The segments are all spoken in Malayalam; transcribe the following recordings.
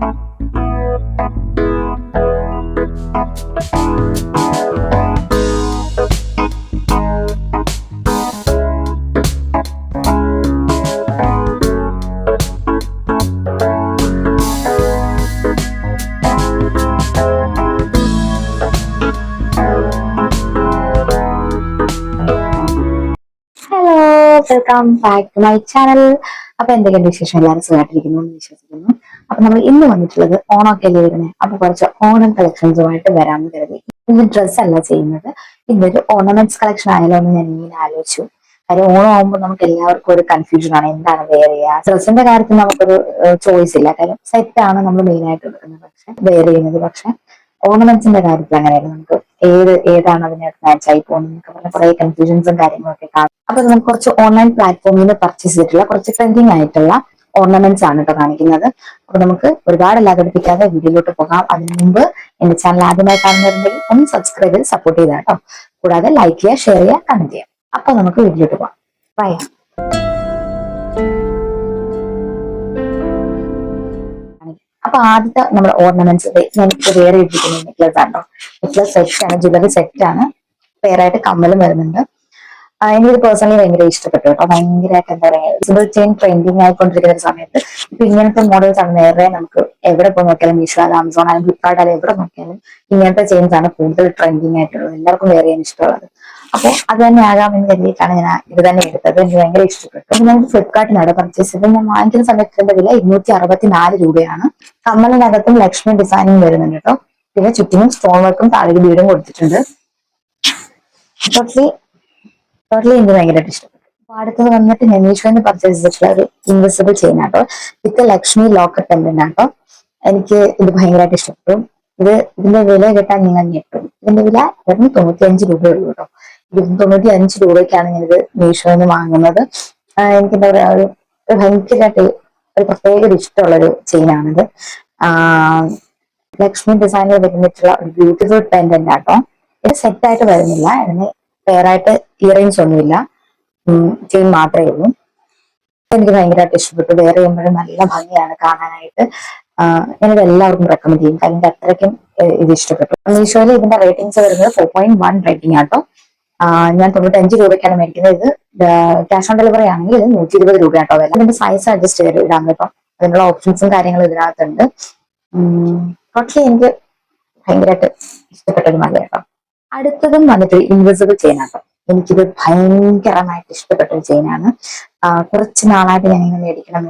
Welcome back to my channel. അപ്പൊ എന്തൊക്കെയാണ് വിശേഷം? എല്ലാവരും സുഖമായിട്ടിരിക്കുന്നു എന്ന് വിശ്വസിക്കുന്നു. അപ്പൊ നമ്മൾ ഇന്ന് വന്നിട്ടുള്ളത് ഓണമൊക്കെ അല്ലേ വരുന്നത്, അപ്പൊ കുറച്ച് ഓണം കളക്ഷൻസുമായിട്ട് വരാമെന്ന് കരുതി. ഇന്ന് ഡ്രസ് അല്ല ചെയ്യുന്നത്, ഇന്നൊരു ഓർണമെന്റ്സ് കളക്ഷൻ ആയാലോ എന്ന് ഞാൻ ഇങ്ങനെ ആലോചിച്ചു. കാര്യം ഓണം ആകുമ്പോൾ നമുക്ക് എല്ലാവർക്കും ഒരു കൺഫ്യൂഷൻ ആണ്, എന്താണ് വെയർ ചെയ്യുക. ഡ്രസ്സിന്റെ കാര്യത്തിൽ നമുക്കൊരു ചോയ്സ് ഇല്ല, കാര്യം സെറ്റ് ആണ് നമ്മൾ മെയിൻ ആയിട്ട് എടുക്കുന്നത്, പക്ഷെ വെയർ ചെയ്യുന്നത്. പക്ഷെ ഓർണമെന്റ്സിന്റെ കാര്യത്തിൽ അങ്ങനെയല്ല, നമുക്ക് ഏതാണ് അതിനായിട്ട് മാച്ച് ആയി പോകുന്നത് പറഞ്ഞ കുറെ കൺഫ്യൂഷൻസും കാര്യങ്ങളൊക്കെ കാണും. അപ്പൊ നമുക്ക് കുറച്ച് ഓൺലൈൻ പ്ലാറ്റ്ഫോമിൽ നിന്ന് പർച്ചേസ് ചെയ്തിട്ടുള്ള കുറച്ച് ട്രെൻഡിങ് ആയിട്ടുള്ള ഓർണമെന്റ്സ് ആണ് കേട്ടോ കാണിക്കുന്നത്. അപ്പൊ നമുക്ക് ഒരുപാട് ലാഘടിപ്പിക്കാതെ വീഡിയോയിലോട്ട് പോകാം. അതിനു മുമ്പ് എന്റെ ചാനൽ ആദ്യമായി കാണുന്നവരുണ്ടെങ്കിൽ ഒന്ന് സബ്സ്ക്രൈബ് ചെയ്ത് സപ്പോർട്ട് ചെയ്താൽ കേട്ടോ. കൂടാതെ ലൈക്ക് ചെയ്യുക, ഷെയർ ചെയ്യുക, കമന്റ് ചെയ്യാം. അപ്പൊ നമുക്ക് വീഡിയോയിലോട്ട് പോകാം. ബൈ. അപ്പൊ ആദ്യത്തെ നമ്മുടെ ഓർണമെന്റ്സ് ഞാനിപ്പോ വേറെ ഇട്ടിരിക്കുന്ന നെക്ലസ് ആണോ. നെക്ലസ് സെറ്റ് ആണ്, ജ്വല്ലറി സെറ്റ് ആണ്. പേരായിട്ട് കമ്മലും വരുന്നുണ്ട്. എനിക്കിത് പേഴ്സണലി ഭയങ്കര ഇഷ്ടപ്പെട്ടു കേട്ടോ. ഭയങ്കരമായിട്ട് എന്താ പറയുക, വിസിബിൾ ചെയിൻ ട്രെൻഡിങ് ആയിക്കൊണ്ടിരിക്കുന്ന ഒരു സമയത്ത് ഇപ്പൊ ഇങ്ങനത്തെ മോഡൽസ് ആണ് നേരെ നമുക്ക് എവിടെ പോയി നോക്കിയാലും, മീഷോ ആയാലും ആമസോൺ ആയാലും ഫ്ലിപ്കാർട്ട് ആയാലും എവിടെ നോക്കിയാലും ഇങ്ങനത്തെ ചെയിൻസ് ആണ് കൂടുതൽ ട്രെൻഡിങ് ആയിട്ടുള്ളത്, എല്ലാവർക്കും വേറെ ചെയ്യാൻ ഇഷ്ടമുള്ളത്. അപ്പോൾ അത് തന്നെ ആകാമെന്ന് കരുതിയിട്ടാണ് ഞാൻ ഇത് തന്നെ എടുത്തത്. എനിക്ക് ഭയങ്കര ഇഷ്ടപ്പെട്ടു. ഞാൻ ഫ്ലിപ്കാർട്ടിനാണ് പർച്ചേസ് ചെയ്തത്. ഞാൻ വാങ്ങിക്കുന്ന സമയത്തിന്റെ വില 264 രൂപയാണ്. കമ്മലിനകത്തും ലക്ഷ്മി ഡിസൈനിങ് വരുന്നുണ്ട് കേട്ടോ. പിന്നെ ചുറ്റിനും സ്റ്റോൺ വർക്കും താഴെ ബീഡും കൊടുത്തിട്ടുണ്ട്. ടോട്ടലി എനിക്ക് ഭയങ്കരമായിട്ട് ഇഷ്ടപ്പെട്ടു. അപ്പൊ അടുത്തത് വന്നിട്ട് ഞാൻ മീഷോന്ന് പർച്ചേസ് ചെയ്തിട്ടുള്ള ഒരു ഇൻവിസിബിൾ ചെയിൻ ആട്ടോ. വിത്ത് ലക്ഷ്മി ലോക്കറ്റ് പെൻഡന്റ് ആട്ടോ. എനിക്ക് ഇത് ഭയങ്കരമായിട്ട് ഇഷ്ടപ്പെട്ടു. ഇതിന്റെ വില കേട്ടാൽ നിങ്ങൾ ഞെട്ടും. ഇതിന്റെ വില 95 രൂപയുള്ളൂ കേട്ടോ. 95 രൂപയ്ക്കാണ് ഞാനിത് മീഷോന്ന് വാങ്ങുന്നത്. എനിക്ക് എന്താ പറയാ, ഒരു ഭയങ്കരമായിട്ട് ഒരു പ്രത്യേക ഇഷ്ടമുള്ള ഒരു ചെയിനാണിത്. ലക്ഷ്മി ഡിസൈനിൽ വരുന്നിട്ടുള്ള ഒരു ബ്യൂട്ടിഫുൾ പെൻഡന്റ് ആട്ടോ. ഇത് സെറ്റ് ആയിട്ട് വരുന്നില്ല, ഇതിന് പെയറായിട്ട് ഇയറിങ്സ് ഒന്നുമില്ല, ചെയിൻ മാത്രമേ ഉള്ളൂ. എനിക്ക് ഭയങ്കരമായിട്ട് ഇഷ്ടപ്പെട്ടു. വേറെ ചെയ്യുമ്പോഴും നല്ല ഭംഗിയാണ് കാണാനായിട്ട്. ഞാനിത് എല്ലാവർക്കും റെക്കമെൻഡ് ചെയ്യും, കാരണം അത്രയ്ക്കും ഇത് ഇഷ്ടപ്പെട്ടു. മീഷോയിൽ ഇതിന്റെ റേറ്റിംഗ്സ് വരുന്നത് 4.1 റേറ്റിംഗ് ആട്ടോ. ഞാൻ 95 രൂപയ്ക്കാണ് മേടിക്കുന്നത്. ഇത് ക്യാഷ് ഓൺ ഡെലിവറി ആണെങ്കിൽ ഇത് 120 രൂപയാട്ടോ വില. അതിന്റെ സൈസ് അഡ്ജസ്റ്റ് ചെയ്ത് ഇടാൻ കേട്ടോ. അതിനുള്ള ഓപ്ഷൻസും കാര്യങ്ങളും ഇതിനകത്തുണ്ട്. പക്ഷേ എനിക്ക് ഭയങ്കരമായിട്ട് ഇഷ്ടപ്പെട്ട ഒരു മല കേട്ടോ. അടുത്തതും വന്നിട്ട് ഇൻവിസിബിൾ ചെയിൻ ആട്ടോ. എനിക്കിത് ഭയങ്കരമായിട്ട് ഇഷ്ടപ്പെട്ട ഒരു ചെയിനാണ്. കുറച്ച് നാളായിട്ട് ഞാൻ ഇങ്ങനെ മേടിക്കണം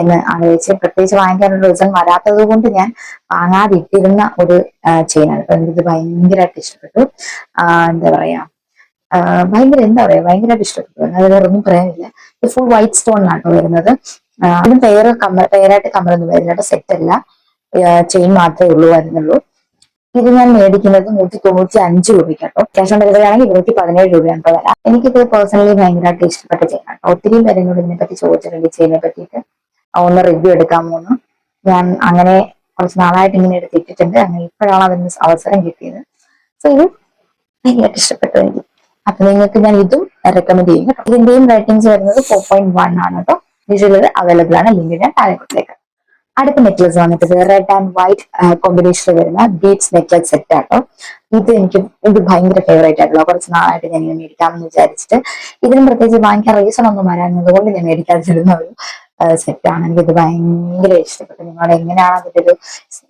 എന്ന് ആലോചിച്ച്, പ്രത്യേകിച്ച് വാങ്ങിക്കാനുള്ള റീസൺ വരാത്തത് കൊണ്ട് ഞാൻ വാങ്ങാതിട്ടിരുന്ന ഒരു ചെയിനാണ്. അപ്പൊ എനിക്കിത് ഭയങ്കരമായിട്ട് ഇഷ്ടപ്പെട്ടു. എന്താ പറയാ, ഭയങ്കരമായിട്ട് ഇഷ്ടപ്പെട്ടു. അത് വേറെ ഒന്നും പറയാനില്ല. ഇത് ഫുൾ വൈറ്റ് സ്റ്റോണിലാട്ടോ വരുന്നത്. ഇതിന് പേരായിട്ട് കമ്മലൊന്നും വരുന്നില്ല, സെറ്റ് അല്ല, ചെയിൻ മാത്രമേ വരുന്നുള്ളൂ. ഇത് ഞാൻ മേടിക്കുന്നത് 195 രൂപയ്ക്ക് കേട്ടോ. ക്യാഷ് ഓൺ ഡെലിവറി ആണെങ്കിൽ 217 രൂപയാണ് കേട്ടോ വില. എനിക്കിത് പേഴ്സണലി ഭയങ്കരമായിട്ട് ഇഷ്ടപ്പെട്ട ചെയിനാണ്. ഒത്തിരി പേര് എന്നോട് ഇതിനെ പറ്റി ചോദിച്ചിട്ടുണ്ട്, ചെയിനെ പറ്റിയിട്ട് ഒന്ന് റിവ്യൂ എടുക്കാമോന്ന്. ഞാൻ അങ്ങനെ കുറച്ച് നാളായിട്ട് ഇങ്ങനെ എടുത്തിട്ടിട്ടുണ്ട്. അങ്ങനെ ഇപ്പോഴാണ് അതിന് അവസരം കിട്ടിയത്. സോ ഇത് ഭയങ്കരമായിട്ട് ഇഷ്ടപ്പെട്ടു എനിക്ക്. അപ്പൊ നിങ്ങൾക്ക് ഞാൻ ഇതും റെക്കമെൻഡ് ചെയ്യും കേട്ടോ. ഇതിന്റെയും റേറ്റിംഗ്സ് വരുന്നത് 4.1 ആണ് കേട്ടോ. വിഷ്വൽ അവൈലബിൾ ആണ്, ലിങ്ക് ഞാൻ താഴെ കൊടുത്തേക്കാം. അടുത്ത നെക്ലസ് വന്നിട്ട് റെഡ് ആൻഡ് വൈറ്റ് കോമ്പിനേഷനിൽ വരുന്ന ബീഡ്സ് നെക്ലസ് സെറ്റ് ആട്ടോ. ഇത് ഭയങ്കര ഫേവറേറ്റ് ആയിട്ടുള്ള, കുറച്ച് നാളായിട്ട് ഞാൻ ഇങ്ങനെ മേടിക്കാമെന്ന് വിചാരിച്ചിട്ട്. ഇതിനും പ്രത്യേകിച്ച് വാങ്ങിക്കാൻ റീസൺ ഒന്നും വരാഞ്ഞത് കൊണ്ട് ഞാൻ മേടിക്കാതിരുന്ന ഒരു സെറ്റാണ്. എനിക്കിത് ഭയങ്കര ഇഷ്ടപ്പെട്ടു. നിങ്ങൾ എങ്ങനെയാണ് അതിന്റെ ഒരു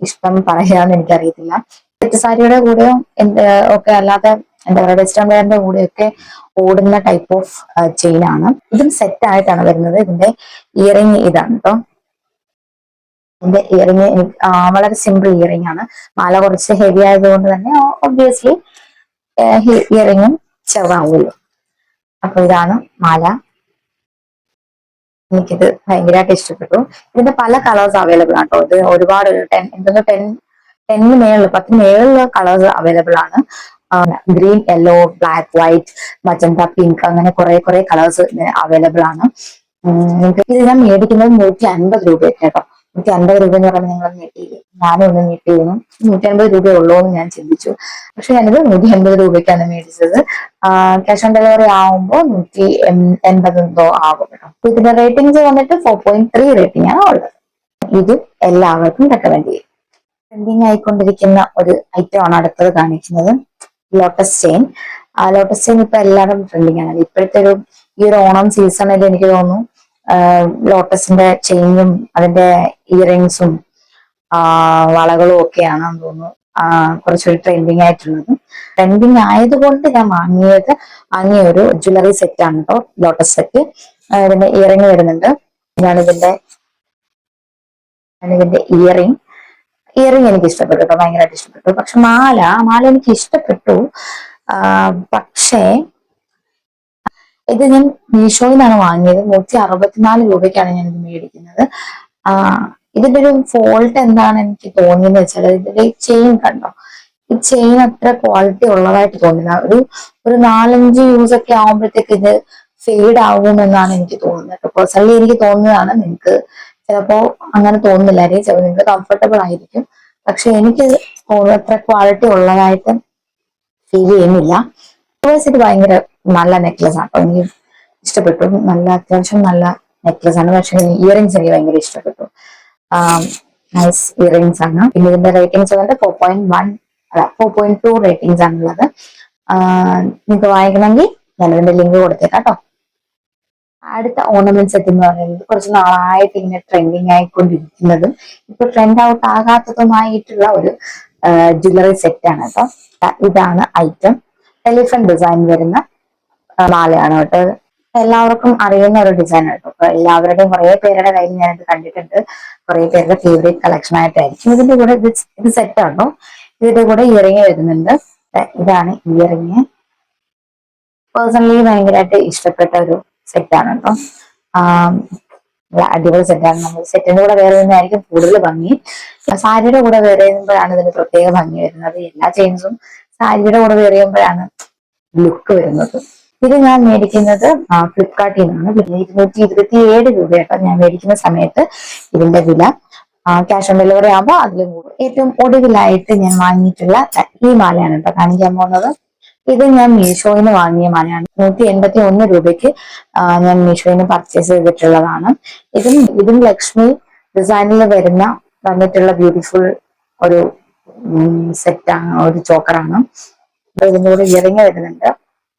ഇഷ്ടം പറയാന്ന് എനിക്കറിയത്തില്ല. സെറ്റ് സാരിയുടെ കൂടെയോ ഒക്കെ അല്ലാതെ എന്താ പറയുക, വെസ്റ്റേൺ വെയറിന്റെ കൂടെയൊക്കെ ഓടുന്ന ടൈപ്പ് ഓഫ് ചെയിൻ ആണ്. ഇതും സെറ്റ് ആയിട്ടാണ് വരുന്നത്. ഇതിന്റെ ഇയറിംഗ് ഇതാണ് കേട്ടോ. ഇതിന്റെ ഇയറിംഗ് വളരെ സിമ്പിൾ ഇയറിംഗ് ആണ്. മാല കുറച്ച് ഹെവി ആയതുകൊണ്ട് തന്നെ ഒബ്വിയസ്ലി ഇയറിംഗും ചെറുതാവുമല്ലോ. അപ്പൊ ഇതാണ് മാല. എനിക്കിത് ഭയങ്കരമായിട്ട് ഇഷ്ടപ്പെട്ടു. ഇതിന്റെ പല കളേഴ്സ് അവൈലബിൾ ആണ് കേട്ടോ. ഇത് ഒരുപാട് 10 മേളിൽ 10 മേളിലുള്ള കളേഴ്സ് അവൈലബിൾ ആണ്. Green, yellow, black, white, magenta, pink, അങ്ങനെ കുറെ കളേഴ്സ് അവൈലബിൾ ആണ്. ഇത് ഞാൻ മേടിക്കുന്നത് 150 രൂപയൊക്കെ കേട്ടോ. 150 രൂപ എന്ന് പറയുമ്പോൾ നിങ്ങൾ ഞെട്ടിയില്ലേ? ഞാനും ഒന്ന് ഞെട്ടിയിരുന്നു. 150 രൂപ ഉള്ളൂ എന്ന് ഞാൻ ചിന്തിച്ചു. പക്ഷെ ഞാനിത് 150 രൂപയ്ക്കാണ് മേടിച്ചത്. ക്യാഷ് ഓൺ ഡെലിവറി ആവുമ്പോൾ 180 എന്തോ ആകും കേട്ടോ. ഇതിന്റെ റേറ്റിംഗ്സ് വന്നിട്ട് 4.3 റേറ്റിംഗ് ആണ് ഉള്ളത്. ഇത് എല്ലാവർക്കും റെക്കമെൻഡ് ചെയ്യും. ട്രെൻഡിങ് ആയിക്കൊണ്ടിരിക്കുന്ന ഒരു ഐറ്റം ആണ് അടുത്തത് കാണിക്കുന്നത്, ലോട്ടസ് ചെയിൻ. ലോട്ടസ് ചെയിൻ ഇപ്പൊ എല്ലാവരും ട്രെൻഡിങ് ആണ്. ഇപ്പോഴത്തെ ഈ ഒരു ഓണം സീസണിൽ എനിക്ക് തോന്നുന്നു ലോട്ടസിന്റെ ചെയിനും അതിന്റെ ഇയറിങ്സും വളകളും ഒക്കെയാണെന്ന് തോന്നുന്നു കുറച്ചൊരു ട്രെൻഡിങ് ആയിട്ടുള്ളത്. ട്രെൻഡിങ് ആയതുകൊണ്ട് ഞാൻ വാങ്ങിയ ഒരു ജ്വല്ലറി സെറ്റ് ആണ് കേട്ടോ, ലോട്ടസ് സെറ്റ്. ഇതിന്റെ ഇയറിങ് വരുന്നുണ്ട്. ഇതാണ് ഇതിന്റെ ഇയറിങ് എനിക്ക് ഇഷ്ടപ്പെട്ടു കേട്ടോ, ഭയങ്കരമായിട്ട് ഇഷ്ടപ്പെട്ടു. പക്ഷെ മാല എനിക്ക് ഇഷ്ടപ്പെട്ടു. പക്ഷേ ഇത് ഞാൻ മീഷോയിൽ നിന്നാണ് വാങ്ങിയത്. 164 രൂപയ്ക്കാണ് ഞാൻ ഇത് മേടിക്കുന്നത്. ഇതിന്റെ ഒരു ഫോൾട്ട് എന്താണ് എനിക്ക് തോന്നിയെന്ന് വെച്ചാൽ, ഇതിന്റെ ചെയിൻ കണ്ടോ, ഈ ചെയിൻ അത്ര ക്വാളിറ്റി ഉള്ളതായിട്ട് തോന്നില്ല. ഒരു 4-5 യൂസ് ഒക്കെ ആവുമ്പോഴത്തേക്ക് ഇത് ഫെയ്ഡ് ആകുമെന്നാണ് എനിക്ക് തോന്നുന്നത്. പേഴ്സണലി എനിക്ക് തോന്നുന്നതാണ്, നിങ്ങൾക്ക് ചിലപ്പോ അങ്ങനെ തോന്നുന്നില്ലായിരിക്കും, ചിലപ്പോൾ നിങ്ങൾക്ക് കംഫർട്ടബിൾ ആയിരിക്കും. പക്ഷെ എനിക്ക് അത്ര ക്വാളിറ്റി ഉള്ളതായിട്ട് ഫീൽ ചെയ്യുന്നില്ല. ഇത് ഭയങ്കര നല്ല നെക്ലസ് ആണ്, എനിക്ക് ഇഷ്ടപ്പെട്ടു. അത്യാവശ്യം നല്ല നെക്ലസ് ആണ്. പക്ഷെ ഇയറിങ്സ് എനിക്ക് ഭയങ്കര ഇഷ്ടപ്പെട്ടു. നൈസ് ഇയറിങ്സ് ആണ്. പിന്നെ ഇതിന്റെ റേറ്റിംഗ്സ് വന്നിട്ട് 4.2 റേറ്റിംഗ്സ് ആണുള്ളത്. നിങ്ങൾക്ക് വാങ്ങിക്കണമെങ്കിൽ ഞാൻ ഇതിന്റെ ലിങ്ക് കൊടുത്തേക്കാം കേട്ടോ. അടുത്ത ഓർണമെന്റ് സെറ്റ് എന്ന് പറയുന്നത് കുറച്ച് നാളായിട്ട് ഇങ്ങനെ ട്രെൻഡിങ് ആയിക്കൊണ്ടിരിക്കുന്നതും ഇപ്പൊ ട്രെൻഡ് ഔട്ട് ആകാത്തതുമായിട്ടുള്ള ഒരു ജ്വല്ലറി സെറ്റ് ആണ് കേട്ടോ. ഇതാണ് ഐറ്റം. എലിഫന്റ് ഡിസൈൻ വരുന്ന മാലയാണ് കേട്ടോ. എല്ലാവർക്കും അറിയുന്ന ഒരു ഡിസൈൻ കേട്ടോ. അപ്പൊ എല്ലാവരുടെയും കുറെ പേരുടെ കയ്യിൽ ഞാനിത് കണ്ടിട്ടുണ്ട്. കുറെ പേരുടെ ഫേവറേറ്റ് കളക്ഷൻ ആയിട്ടായിരിക്കും. ഇതിന്റെ കൂടെ ഇത് സെറ്റ് ആണോ. ഇതിന്റെ കൂടെ ഇയറിങ് വരുന്നുണ്ട്. ഇതാണ് ഇയറിങ്. പേഴ്സണലി ഭയങ്കരമായിട്ട് ഇഷ്ടപ്പെട്ട ഒരു സെറ്റാണ് കേട്ടോ. അടിപൊളി സെറ്റാണ്. നമ്മൾ സെറ്റിന്റെ കൂടെ വേറെ തന്നെയായിരിക്കും കൂടുതൽ ഭംഗി. സാരിയുടെ കൂടെ വേറെ ചെയ്യുമ്പോഴാണ് ഇതിന് പ്രത്യേക ഭംഗി വരുന്നത്. എല്ലാ ചെയിൻസും സാരിയുടെ കൂടെ വേറെ ചെയ്യുമ്പോഴാണ് ലുക്ക് വരുന്നത്. ഇത് ഞാൻ മേടിക്കുന്നത് ഫ്ലിപ്കാർട്ടിൽ നിന്നാണ്. 227 രൂപയാട്ടോ ഞാൻ മേടിക്കുന്ന സമയത്ത് ഇതിന്റെ വില. ക്യാഷ് ഓൺ ഡെലിവറി ആകുമ്പോൾ അതിലും കൂടും. ഏറ്റവും ഒടുവിലായിട്ട് ഞാൻ വാങ്ങിയിട്ടുള്ള ഈ മാലയാണ് കേട്ടോ കാണിക്കാൻ പോകുന്നത്. ഇത് ഞാൻ മീഷോയിൽ നിന്ന് വാങ്ങിയ മാലയാണ്. 181 രൂപയ്ക്ക് ഞാൻ മീഷോയിൽ നിന്ന് പർച്ചേസ് ചെയ്തിട്ടുള്ളതാണ്. ഇതും ലക്ഷ്മി ഡിസൈനിൽ വന്നിട്ടുള്ള ബ്യൂട്ടിഫുൾ ഒരു സെറ്റാണ്, ഒരു ചോക്കറാണ്. ഇതിന്റെ കൂടെ ഇയറിങ് വരുന്നുണ്ട്.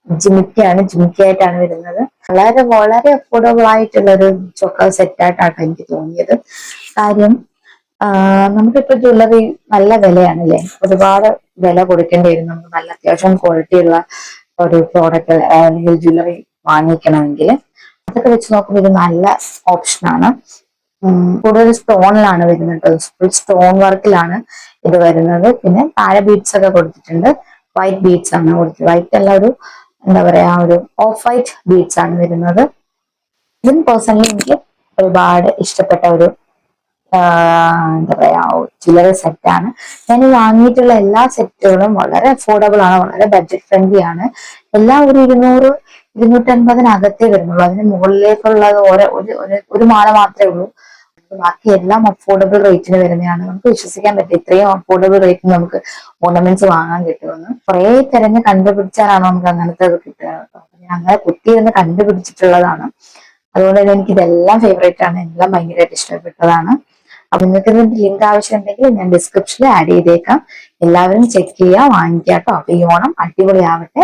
ജിമിക്കി ആയിട്ടാണ് വരുന്നത്. വളരെ വളരെ അഫോർഡബിൾ ആയിട്ടുള്ള ഒരു ചോക്കർ സെറ്റായിട്ടാണ് എനിക്ക് തോന്നിയത്. കാര്യം നമുക്കിപ്പോ ജ്വല്ലറി നല്ല വിലയാണല്ലേ, ഒരുപാട് വില കൊടുക്കേണ്ടി വരും നമുക്ക് നല്ല അത്യാവശ്യം ക്വാളിറ്റി ഉള്ള ഒരു പ്രോഡക്റ്റ് അല്ലെങ്കിൽ ജ്വല്ലറി വാങ്ങിക്കണമെങ്കിൽ. അതൊക്കെ വെച്ച് നോക്കുമ്പോൾ ഇത് നല്ല ഓപ്ഷനാണ്. കൂടുതൽ സ്റ്റോണിലാണ് വരുന്നത്, ഫുൾ സ്റ്റോൺ വർക്കിലാണ് ഇത് വരുന്നത്. പിന്നെ താഴെ ബീഡ്സ് ഒക്കെ കൊടുത്തിട്ടുണ്ട്. വൈറ്റ് ബീഡ്സ് ആണ് കൊടുത്തത്. വൈറ്റ് അല്ല, ഒരു എന്താ പറയാ, ഒരു ഓഫ് വൈറ്റ് ബീഡ്സ് ആണ് വരുന്നത്. ഇതും പേഴ്സണലി എനിക്ക് ഒരുപാട് ഇഷ്ടപ്പെട്ട ഒരു എന്താ പറയാ ജ്വല്ലറി സെറ്റാണ്. ഞാൻ വാങ്ങിയിട്ടുള്ള എല്ലാ സെറ്റുകളും വളരെ അഫോർഡബിൾ ആണ്, വളരെ ബഡ്ജറ്റ് ഫ്രണ്ട്ലി ആണ്. എല്ലാം ഒരു 200-250 വരുന്നുള്ളൂ. അതിന് മുകളിലേക്കുള്ളത് ഒരു മാല മാത്രമേ ഉള്ളൂ. ബാക്കി എല്ലാം അഫോർഡബിൾ റേറ്റിന് വരുന്നതാണ്. നമുക്ക് വിശ്വസിക്കാൻ പറ്റും ഇത്രയും അഫോർഡബിൾ റേറ്റിന് നമുക്ക് ഓർണമെന്റ്സ് വാങ്ങാൻ കിട്ടുമെന്ന്. കുറെ തിരഞ്ഞ് കണ്ടുപിടിച്ചാലാണ് നമുക്ക് അങ്ങനത്തെ കിട്ടുക. ഞാൻ അങ്ങനെ കുത്തിയിരുന്ന് കണ്ടുപിടിച്ചിട്ടുള്ളതാണ്. അതുകൊണ്ട് തന്നെ എനിക്ക് ഇതെല്ലാം ഫേവറേറ്റ് ആണ്, എല്ലാം ഭയങ്കരമായിട്ട് ഇഷ്ടപ്പെട്ടതാണ്. അപ്പൊ നിങ്ങൾക്ക് ഇതിന്റെ ലിങ്ക് ആവശ്യമുണ്ടെങ്കിൽ ഞാൻ ഡിസ്ക്രിപ്ഷനിൽ ആഡ് ചെയ്തേക്കാം. എല്ലാവരും ചെക്ക് ചെയ്യുക, വാങ്ങിക്കുക കേട്ടോ. അപ്പൊ ഈ ഓണം അടിപൊളിയാവട്ടെ.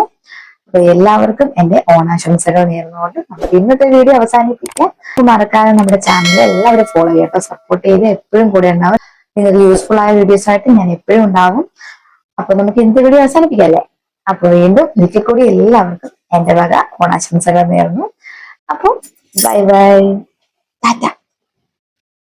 അപ്പൊ എല്ലാവർക്കും എന്റെ ഓണാശംസകൾ നേർന്നുകൊണ്ട് നമുക്ക് ഇന്നത്തെ വീഡിയോ അവസാനിപ്പിക്കാം. മറക്കാതെ നമ്മുടെ ചാനൽ എല്ലാവരും ഫോളോ ചെയ്യട്ടോ, സപ്പോർട്ട് ചെയ്ത് എപ്പോഴും കൂടെ ഉണ്ടാവും. നിങ്ങൾക്ക് യൂസ്ഫുൾ ആയ വീഡിയോസ് ആയിട്ട് ഞാൻ എപ്പോഴും ഉണ്ടാവും. അപ്പൊ നമുക്ക് ഇന്നത്തെ വീഡിയോ അവസാനിപ്പിക്കല്ലേ. അപ്പൊ വീണ്ടും ഒരിക്കൽ കൂടി എല്ലാവർക്കും എന്റെ വക ഓണാശംസകൾ നേർന്നു. അപ്പൊ ബൈ ബൈ.